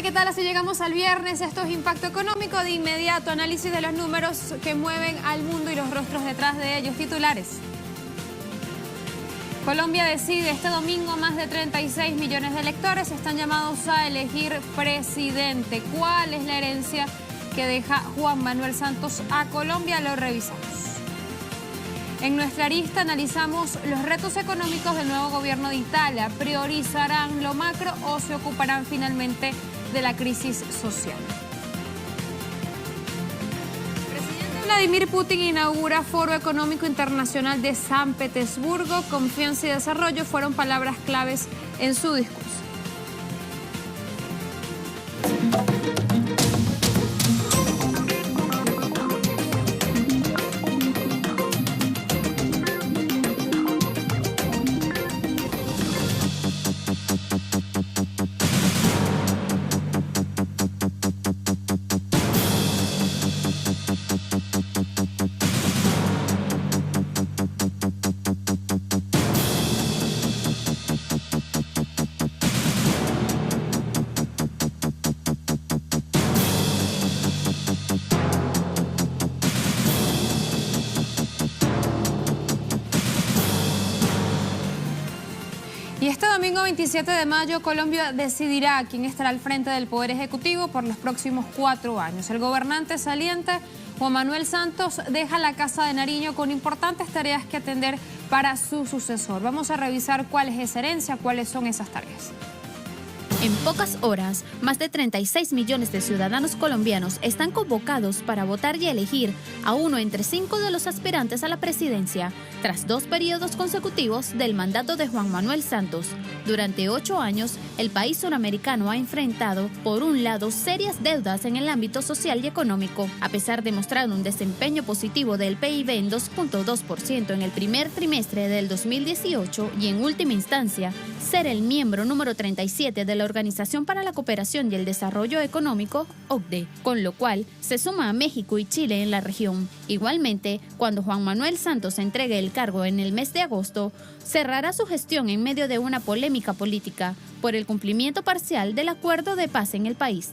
¿qué tal? Así llegamos al viernes. Esto es Impacto Económico. De inmediato, análisis de los números que mueven al mundo y los rostros detrás de ellos. Titulares. Colombia decide este domingo. Más de 36 millones de electores están llamados a elegir presidente. ¿Cuál es la herencia que deja Juan Manuel Santos a Colombia? Lo revisamos. En nuestra arista analizamos los retos económicos del nuevo gobierno de Italia. ¿Priorizarán lo macro o se ocuparán finalmente de la crisis social? El presidente Vladimir Putin inaugura Foro Económico Internacional de San Petersburgo. Confianza y desarrollo fueron palabras claves en su discurso. Y este domingo 27 de mayo, Colombia decidirá quién estará al frente del Poder Ejecutivo por los próximos 4 años. El gobernante saliente, Juan Manuel Santos, deja la Casa de Nariño con importantes tareas que atender para su sucesor. Vamos a revisar cuál es esa herencia, cuáles son esas tareas. En pocas horas, más de 36 millones de ciudadanos colombianos están convocados para votar y elegir a uno entre 5 de los aspirantes a la presidencia, tras 2 periodos consecutivos del mandato de Juan Manuel Santos. Durante 8 años, el país suramericano ha enfrentado, por un lado, serias deudas en el ámbito social y económico. A pesar de mostrar un desempeño positivo del PIB en 2.2% en el primer trimestre del 2018 y, en última instancia, ser el miembro número 37 de la Organización para la Cooperación y el Desarrollo Económico, OCDE, con lo cual se suma a México y Chile en la región. Igualmente, cuando Juan Manuel Santos entregue el cargo en el mes de agosto, cerrará su gestión en medio de una polémica política por el cumplimiento parcial del acuerdo de paz en el país.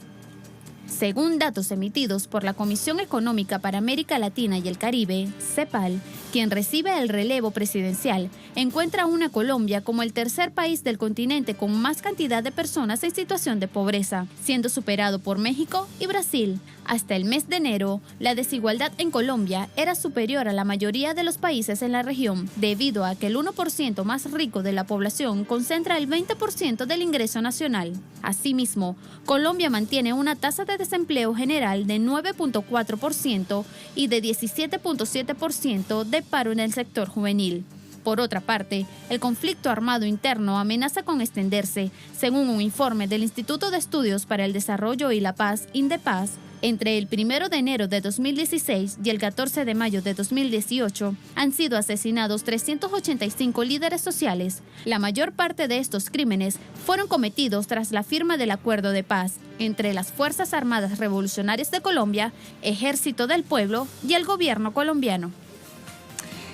Según datos emitidos por la Comisión Económica para América Latina y el Caribe, CEPAL, quien recibe el relevo presidencial, encuentra a una Colombia como el tercer país del continente con más cantidad de personas en situación de pobreza, siendo superado por México y Brasil. Hasta el mes de enero, la desigualdad en Colombia era superior a la mayoría de los países en la región, debido a que el 1% más rico de la población concentra el 20% del ingreso nacional. Asimismo, Colombia mantiene una tasa de desempleo general de 9.4% y de 17.7% de paro en el sector juvenil. Por otra parte, el conflicto armado interno amenaza con extenderse, según un informe del Instituto de Estudios para el Desarrollo y la Paz, INDEPAZ. Entre el 1 de enero de 2016 y el 14 de mayo de 2018 han sido asesinados 385 líderes sociales. La mayor parte de estos crímenes fueron cometidos tras la firma del acuerdo de paz entre las Fuerzas Armadas Revolucionarias de Colombia, Ejército del Pueblo y el gobierno colombiano.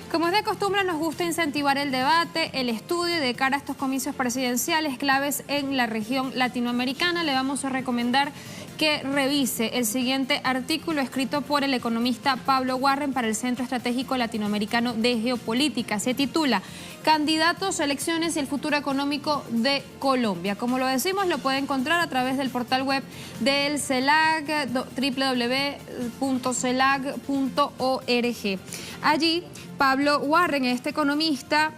Como es de costumbre, nos gusta incentivar el debate, el estudio de cara a estos comicios presidenciales claves en la región latinoamericana. Le vamos a recomendar que revise el siguiente artículo escrito por el economista Pablo Warren para el Centro Estratégico Latinoamericano de Geopolítica. Se titula Candidatos, elecciones y el futuro económico de Colombia. Como lo decimos, lo puede encontrar a través del portal web del CELAC, www.celag.org. Allí, Pablo Warren, este economista,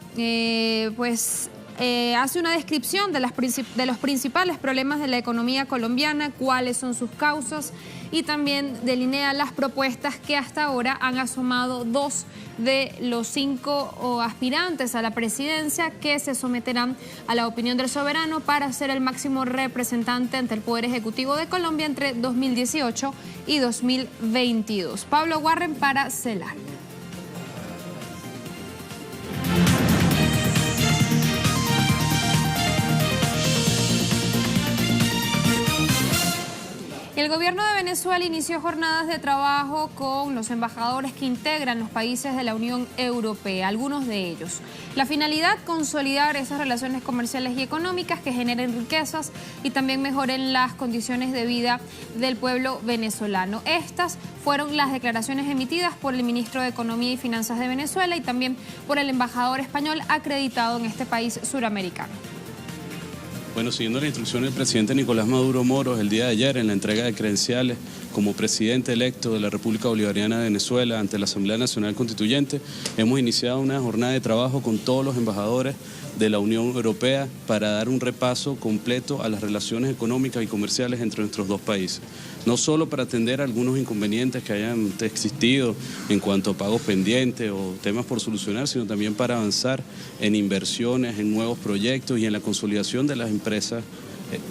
hace una descripción de los principales problemas de la economía colombiana, cuáles son sus causas, y también delinea las propuestas que hasta ahora han asomado 2 de los 5 aspirantes a la presidencia que se someterán a la opinión del soberano para ser el máximo representante ante el Poder Ejecutivo de Colombia entre 2018 y 2022. Pablo Warren para CELAC. El gobierno de Venezuela inició jornadas de trabajo con los embajadores que integran los países de la Unión Europea, algunos de ellos. La finalidad, consolidar esas relaciones comerciales y económicas que generen riquezas y también mejoren las condiciones de vida del pueblo venezolano. Estas fueron las declaraciones emitidas por el ministro de Economía y Finanzas de Venezuela y también por el embajador español acreditado en este país suramericano. Bueno, siguiendo la instrucción del presidente Nicolás Maduro Moros el día de ayer en la entrega de credenciales como presidente electo de la República Bolivariana de Venezuela ante la Asamblea Nacional Constituyente, hemos iniciado una jornada de trabajo con todos los embajadores de la Unión Europea para dar un repaso completo a las relaciones económicas y comerciales entre nuestros dos países. No solo para atender algunos inconvenientes que hayan existido en cuanto a pagos pendientes o temas por solucionar, sino también para avanzar en inversiones, en nuevos proyectos y en la consolidación de las empresas,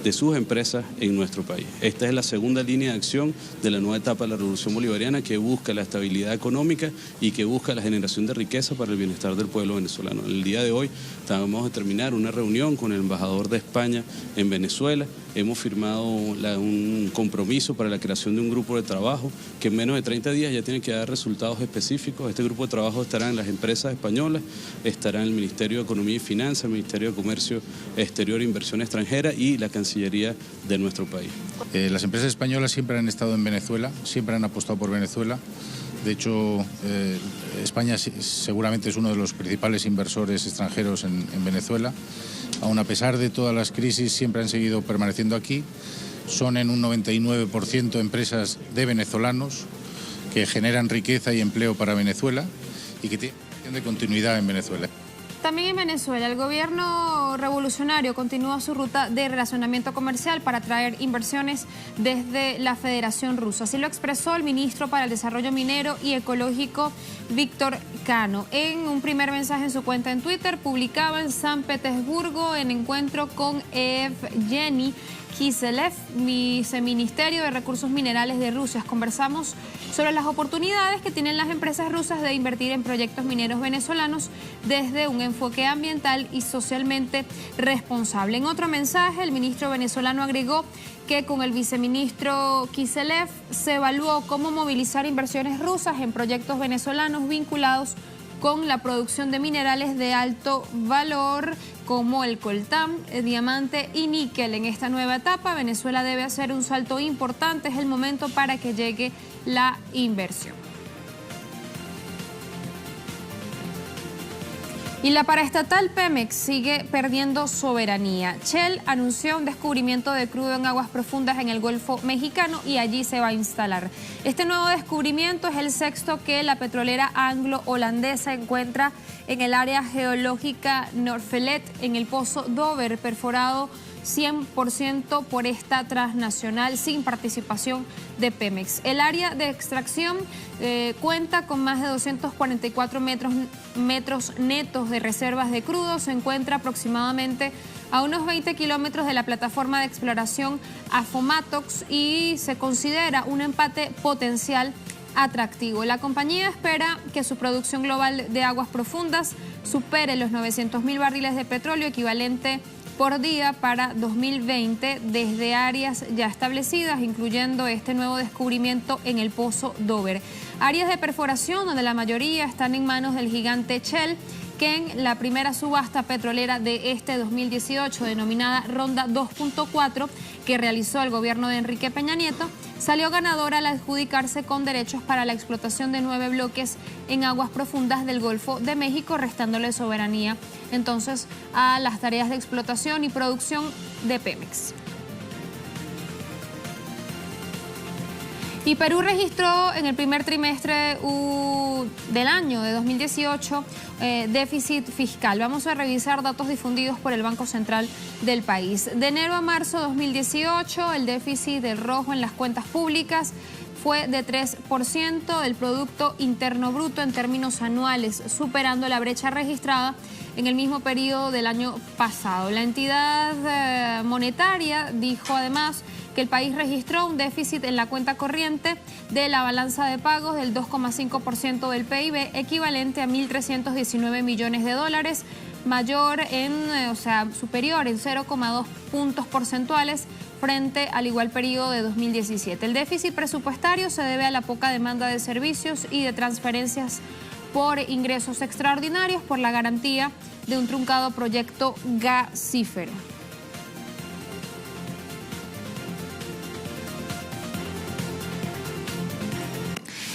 de sus empresas en nuestro país. Esta es la segunda línea de acción de la nueva etapa de la Revolución Bolivariana que busca la estabilidad económica y que busca la generación de riqueza para el bienestar del pueblo venezolano. El día de hoy vamos a terminar una reunión con el embajador de España en Venezuela. Hemos firmado un compromiso para la creación de un grupo de trabajo que en menos de 30 días ya tiene que dar resultados específicos. Este grupo de trabajo estará en las empresas españolas, estará en el Ministerio de Economía y Finanzas, el Ministerio de Comercio Exterior e Inversión Extranjera y la Cancillería de nuestro país. Las empresas españolas siempre han estado en Venezuela, siempre han apostado por Venezuela. De hecho, España seguramente es uno de los principales inversores extranjeros en Venezuela. Aun a pesar de todas las crisis, siempre han seguido permaneciendo aquí. Son en un 99% empresas de venezolanos que generan riqueza y empleo para Venezuela y que tienen continuidad en Venezuela. También en Venezuela, el gobierno revolucionario continúa su ruta de relacionamiento comercial para atraer inversiones desde la Federación Rusa. Así lo expresó el ministro para el Desarrollo Minero y Ecológico, Víctor Cano. En un primer mensaje en su cuenta en Twitter, publicaba en San Petersburgo en encuentro con Evgeny Kiselev, viceministerio de Recursos Minerales de Rusia. Conversamos sobre las oportunidades que tienen las empresas rusas de invertir en proyectos mineros venezolanos desde un enfoque ambiental y socialmente responsable. En otro mensaje, el ministro venezolano agregó que con el viceministro Kiselev se evaluó cómo movilizar inversiones rusas en proyectos venezolanos vinculados con la producción de minerales de alto valor como el coltán, el diamante y níquel. En esta nueva etapa, Venezuela debe hacer un salto importante. Es el momento para que llegue la inversión. Y la paraestatal Pemex sigue perdiendo soberanía. Shell anunció un descubrimiento de crudo en aguas profundas en el Golfo Mexicano y allí se va a instalar. Este nuevo descubrimiento es el sexto que la petrolera anglo-holandesa encuentra en el área geológica Norfelet, en el pozo Dover, perforado 100% por esta transnacional sin participación de Pemex. El área de extracción cuenta con más de 244 metros netos de reservas de crudo. Se encuentra aproximadamente a unos 20 kilómetros de la plataforma de exploración Afomatox y se considera un empate potencial atractivo. La compañía espera que su producción global de aguas profundas supere los 900.000 barriles de petróleo equivalente por día para 2020 desde áreas ya establecidas, incluyendo este nuevo descubrimiento en el pozo Dover. Áreas de perforación donde la mayoría están en manos del gigante Shell, que en la primera subasta petrolera de este 2018, denominada Ronda 2.4, que realizó el gobierno de Enrique Peña Nieto, salió ganadora al adjudicarse con derechos para la explotación de 9 bloques en aguas profundas del Golfo de México, restándole soberanía entonces a las tareas de explotación y producción de Pemex. Y Perú registró en el primer trimestre del año de 2018 déficit fiscal. Vamos a revisar datos difundidos por el Banco Central del país. De enero a marzo de 2018, el déficit del rojo en las cuentas públicas fue de 3% del Producto Interno Bruto en términos anuales, superando la brecha registrada en el mismo periodo del año pasado. La entidad monetaria dijo además que el país registró un déficit en la cuenta corriente de la balanza de pagos del 2,5% del PIB, equivalente a 1.319 millones de dólares, mayor superior en 0,2 puntos porcentuales frente al igual periodo de 2017. El déficit presupuestario se debe a la poca demanda de servicios y de transferencias por ingresos extraordinarios por la garantía de un truncado proyecto gasífero.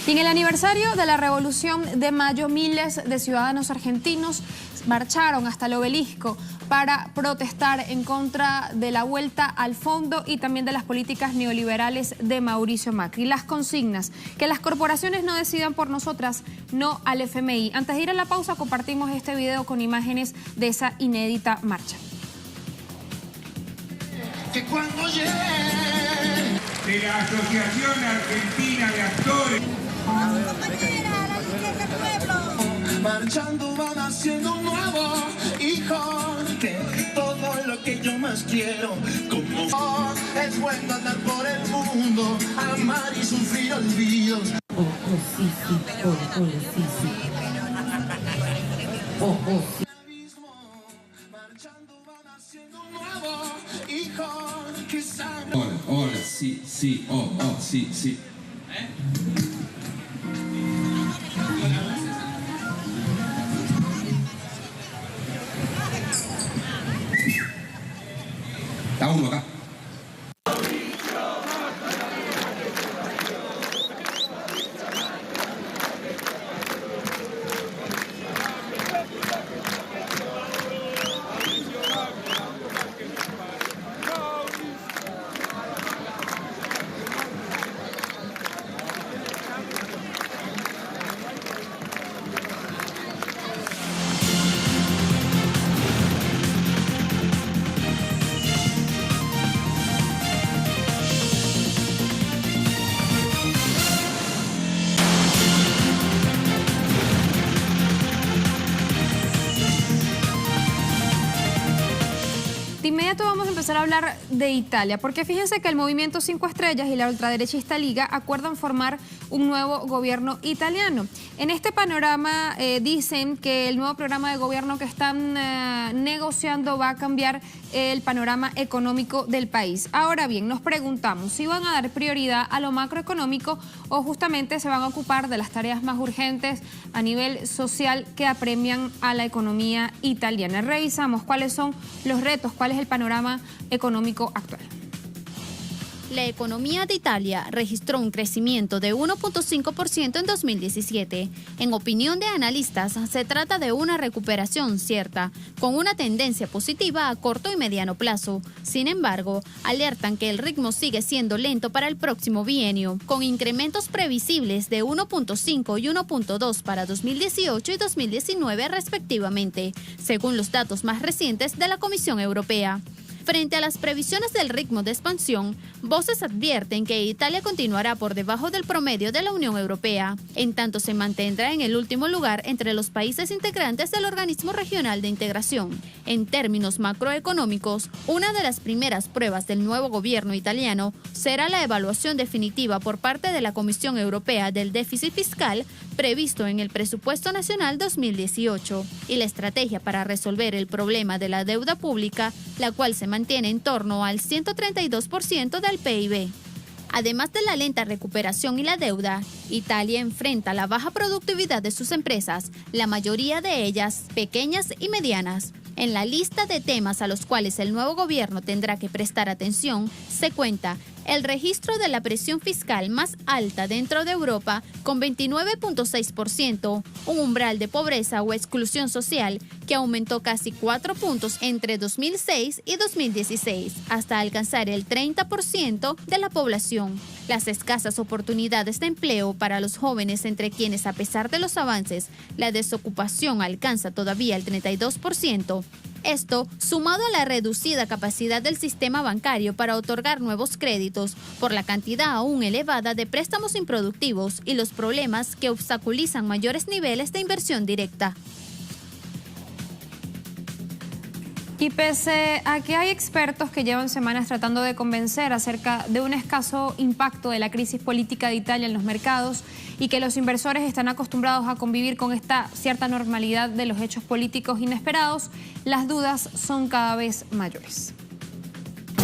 Y en el aniversario de la Revolución de Mayo, miles de ciudadanos argentinos marcharon hasta el obelisco para protestar en contra de la vuelta al fondo y también de las políticas neoliberales de Mauricio Macri. Las consignas: que las corporaciones no decidan por nosotras, no al FMI. Antes de ir a la pausa, compartimos este video con imágenes de esa inédita marcha. Que cuando llegue de la Asociación Argentina de Actores, marchando van haciendo un nuevo hijo, que todo lo que yo más quiero, como es bueno andar por el mundo, amar y sufrir olvidos. Sí, marchando van haciendo un nuevo hijo, que sabe. Hola, sí, sí. Está uno acá. De inmediato vamos a empezar a hablar de Italia, porque fíjense que el Movimiento 5 Estrellas y la ultraderechista Liga acuerdan formar un nuevo gobierno italiano. En este panorama dicen que el nuevo programa de gobierno que están negociando va a cambiar el panorama económico del país. Ahora bien, nos preguntamos si van a dar prioridad a lo macroeconómico o justamente se van a ocupar de las tareas más urgentes a nivel social que apremian a la economía italiana. Revisamos cuáles son los retos, cuál es el panorama económico actual. La economía de Italia registró un crecimiento de 1.5% en 2017. En opinión de analistas, se trata de una recuperación cierta, con una tendencia positiva a corto y mediano plazo. Sin embargo, alertan que el ritmo sigue siendo lento para el próximo bienio, con incrementos previsibles de 1.5 y 1.2 para 2018 y 2019 respectivamente, según los datos más recientes de la Comisión Europea. Frente a las previsiones del ritmo de expansión, voces advierten que Italia continuará por debajo del promedio de la Unión Europea, en tanto se mantendrá en el último lugar entre los países integrantes del Organismo Regional de Integración. En términos macroeconómicos, una de las primeras pruebas del nuevo gobierno italiano será la evaluación definitiva por parte de la Comisión Europea del déficit fiscal previsto en el Presupuesto Nacional 2018 y la estrategia para resolver el problema de la deuda pública, la cual se mantiene en torno al 132% del PIB. Además de la lenta recuperación y la deuda, Italia enfrenta la baja productividad de sus empresas, la mayoría de ellas pequeñas y medianas. En la lista de temas a los cuales el nuevo gobierno tendrá que prestar atención se cuenta el registro de la presión fiscal más alta dentro de Europa, con 29.6%, un umbral de pobreza o exclusión social que aumentó casi 4 puntos entre 2006 y 2016, hasta alcanzar el 30% de la población. Las escasas oportunidades de empleo para los jóvenes, entre quienes, a pesar de los avances, la desocupación alcanza todavía el 32%. Esto, sumado a la reducida capacidad del sistema bancario para otorgar nuevos créditos por la cantidad aún elevada de préstamos improductivos y los problemas que obstaculizan mayores niveles de inversión directa. Y pese a que hay expertos que llevan semanas tratando de convencer acerca de un escaso impacto de la crisis política de Italia en los mercados y que los inversores están acostumbrados a convivir con esta cierta normalidad de los hechos políticos inesperados, las dudas son cada vez mayores.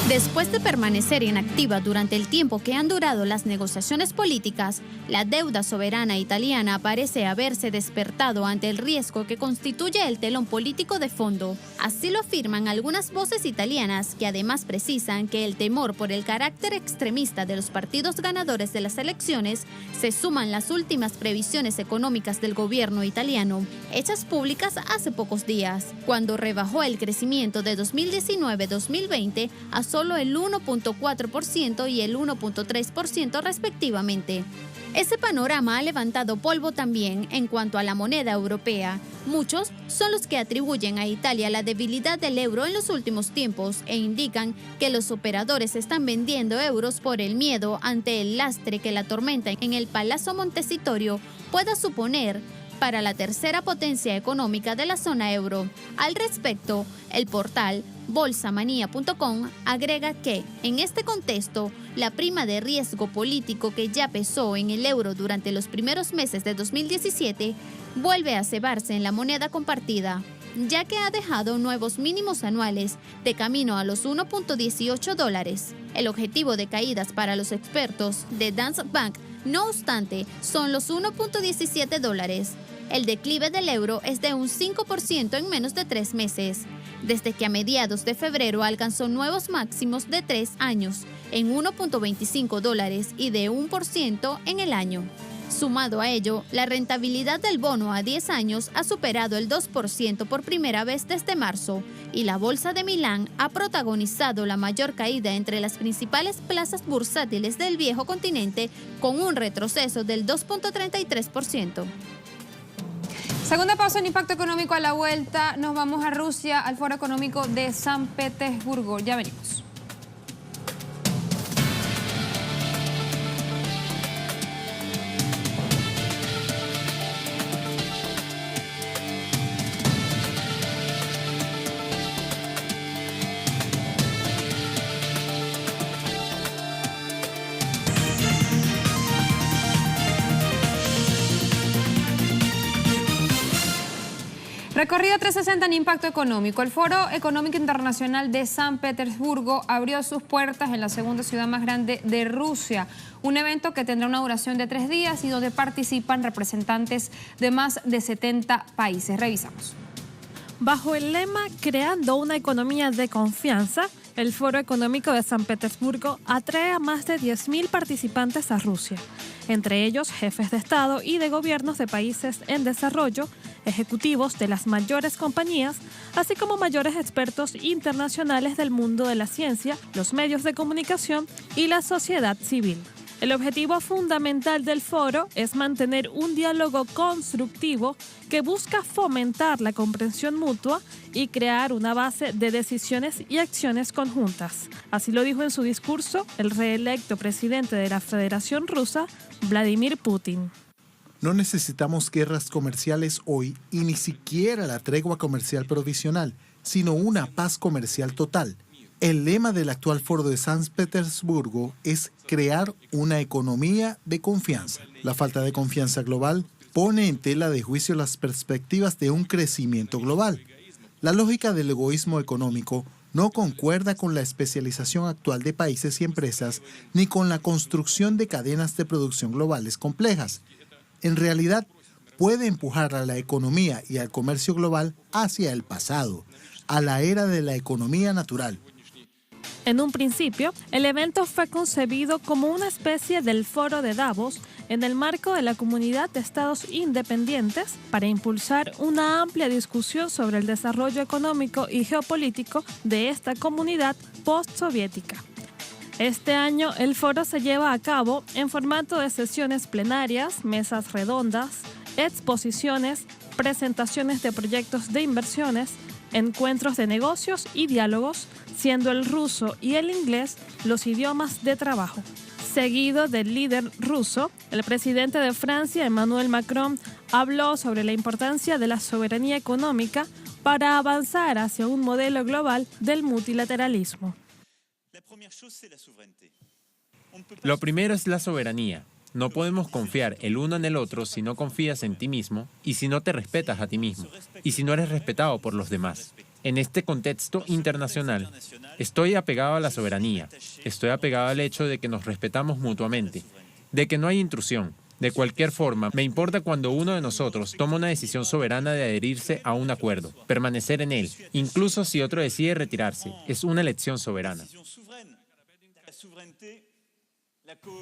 Después de permanecer inactiva durante el tiempo que han durado las negociaciones políticas, la deuda soberana italiana parece haberse despertado ante el riesgo que constituye el telón político de fondo. Así lo afirman algunas voces italianas, que además precisan que el temor por el carácter extremista de los partidos ganadores de las elecciones se suman las últimas previsiones económicas del gobierno italiano, hechas públicas hace pocos días, cuando rebajó el crecimiento de 2019-2020 a solo el 1.4% y el 1.3% respectivamente. Ese panorama ha levantado polvo también en cuanto a la moneda europea. Muchos son los que atribuyen a Italia la debilidad del euro en los últimos tiempos e indican que los operadores están vendiendo euros por el miedo ante el lastre que la tormenta en el Palazzo Montecitorio pueda suponer para la tercera potencia económica de la zona euro. Al respecto, el portal bolsamanía.com agrega que, en este contexto, la prima de riesgo político que ya pesó en el euro durante los primeros meses de 2017 vuelve a cebarse en la moneda compartida, ya que ha dejado nuevos mínimos anuales de camino a los $1.18. El objetivo de caídas para los expertos de Danske Bank, no obstante, son los $1.17. El declive del euro es de un 5% en menos de 3 meses, desde que a mediados de febrero alcanzó nuevos máximos de 3 años, en $1.25 y de 1% en el año. Sumado a ello, la rentabilidad del bono a 10 años ha superado el 2% por primera vez desde marzo, y la Bolsa de Milán ha protagonizado la mayor caída entre las principales plazas bursátiles del viejo continente, con un retroceso del 2.33%. Segunda pausa en Impacto Económico. A la vuelta nos vamos a Rusia, al Foro Económico de San Petersburgo. Ya venimos. Recorrido 360 en Impacto Económico. El Foro Económico Internacional de San Petersburgo abrió sus puertas en la segunda ciudad más grande de Rusia. Un evento que tendrá una duración de 3 días y donde participan representantes de más de 70 países. Revisamos. Bajo el lema Creando una economía de confianza, el Foro Económico de San Petersburgo atrae a más de 10.000 participantes a Rusia, entre ellos jefes de Estado y de gobiernos de países en desarrollo, ejecutivos de las mayores compañías, así como mayores expertos internacionales del mundo de la ciencia, los medios de comunicación y la sociedad civil. El objetivo fundamental del foro es mantener un diálogo constructivo que busca fomentar la comprensión mutua y crear una base de decisiones y acciones conjuntas. Así lo dijo en su discurso el reelecto presidente de la Federación Rusa, Vladimir Putin. No necesitamos guerras comerciales hoy y ni siquiera la tregua comercial provisional, sino una paz comercial total. El lema del actual foro de San Petersburgo es crear una economía de confianza. La falta de confianza global pone en tela de juicio las perspectivas de un crecimiento global. La lógica del egoísmo económico no concuerda con la especialización actual de países y empresas ni con la construcción de cadenas de producción globales complejas. En realidad, puede empujar a la economía y al comercio global hacia el pasado, a la era de la economía natural. En un principio, el evento fue concebido como una especie del Foro de Davos en el marco de la Comunidad de Estados Independientes para impulsar una amplia discusión sobre el desarrollo económico y geopolítico de esta comunidad postsoviética. Este año, el foro se lleva a cabo en formato de sesiones plenarias, mesas redondas, exposiciones, presentaciones de proyectos de inversiones, encuentros de negocios y diálogos, siendo el ruso y el inglés los idiomas de trabajo. Seguido del líder ruso, el presidente de Francia, Emmanuel Macron, habló sobre la importancia de la soberanía económica para avanzar hacia un modelo global del multilateralismo. Lo primero es la soberanía. No podemos confiar el uno en el otro si no confías en ti mismo y si no te respetas a ti mismo y si no eres respetado por los demás. En este contexto internacional, estoy apegado a la soberanía, estoy apegado al hecho de que nos respetamos mutuamente, de que no hay intrusión. De cualquier forma, me importa cuando uno de nosotros toma una decisión soberana de adherirse a un acuerdo, permanecer en él, incluso si otro decide retirarse. Es una elección soberana.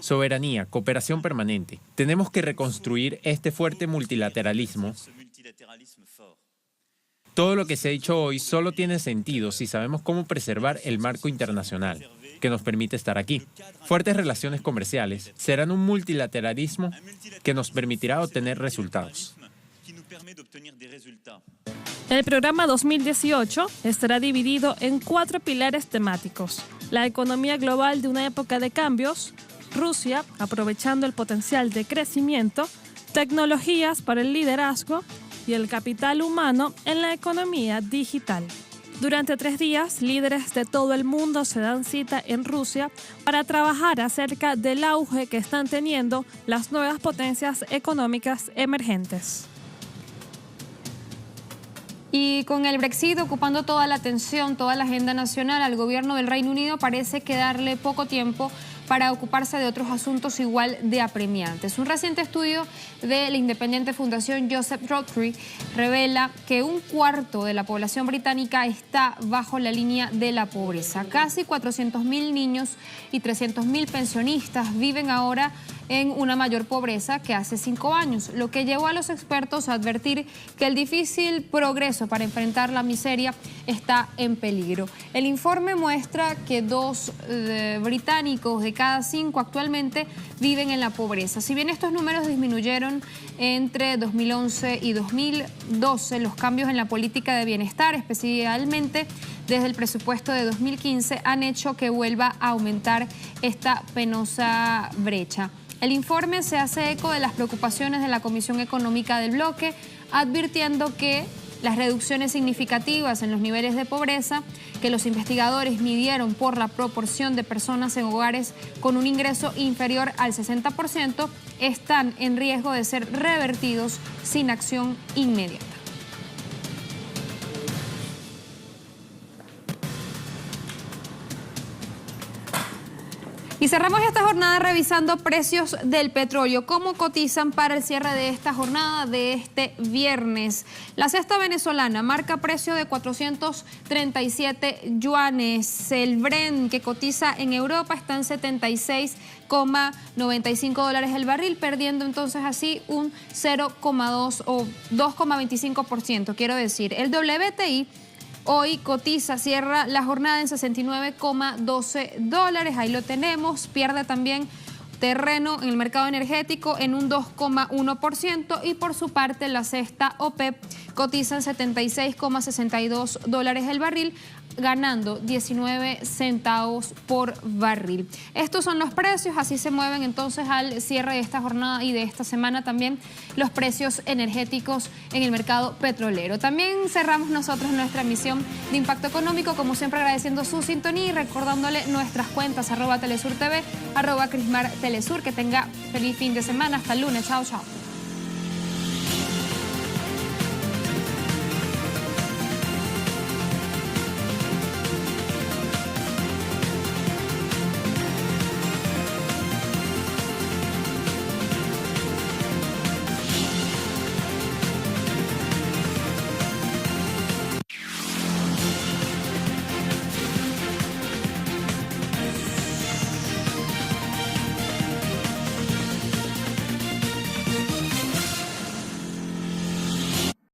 Soberanía, cooperación permanente. Tenemos que reconstruir este fuerte multilateralismo. Todo lo que se ha dicho hoy solo tiene sentido si sabemos cómo preservar el marco internacional que nos permite estar aquí. Fuertes relaciones comerciales serán un multilateralismo que nos permitirá obtener resultados. El programa 2018 estará dividido en 4 pilares temáticos: la economía global de una época de cambios, Rusia aprovechando el potencial de crecimiento, tecnologías para el liderazgo y el capital humano en la economía digital. Durante 3 días, líderes de todo el mundo se dan cita en Rusia para trabajar acerca del auge que están teniendo las nuevas potencias económicas emergentes. Y con el Brexit ocupando toda la atención, toda la agenda nacional, al gobierno del Reino Unido parece quedarle poco tiempo para ocuparse de otros asuntos igual de apremiantes. Un reciente estudio de la independiente Fundación Joseph Rothery revela que 1/4 de la población británica está bajo la línea de la pobreza. Casi 400.000 niños y 300.000 pensionistas viven ahora en una mayor pobreza que hace 5 años, lo que llevó a los expertos a advertir que el difícil progreso para enfrentar la miseria está en peligro. El informe muestra que 2 británicos de cada 5 actualmente viven en la pobreza. Si bien estos números disminuyeron entre 2011 y 2012, los cambios en la política de bienestar, especialmente desde el presupuesto de 2015, han hecho que vuelva a aumentar esta penosa brecha. El informe se hace eco de las preocupaciones de la Comisión Económica del Bloque, advirtiendo que las reducciones significativas en los niveles de pobreza que los investigadores midieron por la proporción de personas en hogares con un ingreso inferior al 60% están en riesgo de ser revertidos sin acción inmediata. Y cerramos esta jornada revisando precios del petróleo. ¿Cómo cotizan para el cierre de esta jornada de este viernes? La cesta venezolana marca precio de 437 yuanes. El Brent, que cotiza en Europa, está en 76,95 dólares el barril, perdiendo entonces así un 0,2 o 2,25%, quiero decir. El WTI hoy cierra la jornada en 69,12 dólares. Ahí lo tenemos. Pierde también terreno en el mercado energético en un 2,1%. Y por su parte, la cesta OPEP cotiza en 76,62 dólares el barril, ganando 19 centavos por barril. Estos son los precios, así se mueven entonces al cierre de esta jornada y de esta semana también los precios energéticos en el mercado petrolero. También cerramos nosotros nuestra emisión de Impacto Económico, como siempre agradeciendo su sintonía y recordándole nuestras cuentas @Telesur TV, @Crismar Telesur. Que tenga feliz fin de semana. Hasta el lunes. Chao, chao.